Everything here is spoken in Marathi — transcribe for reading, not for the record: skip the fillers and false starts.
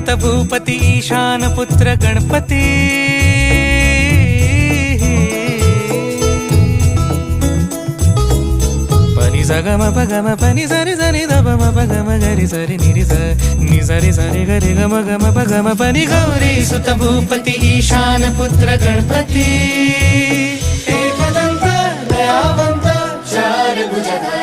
सुत भूपती ईशान पुत्र गणपती पनी सगम पगम पनी सरी सरी दबम पगम गरी सरी निरी नि सरी सरी गरी गम गम पगम पनी गौरी सुत भूपती ईशान पुत्र गणपती एकदंत दयावंत चार भुजधारी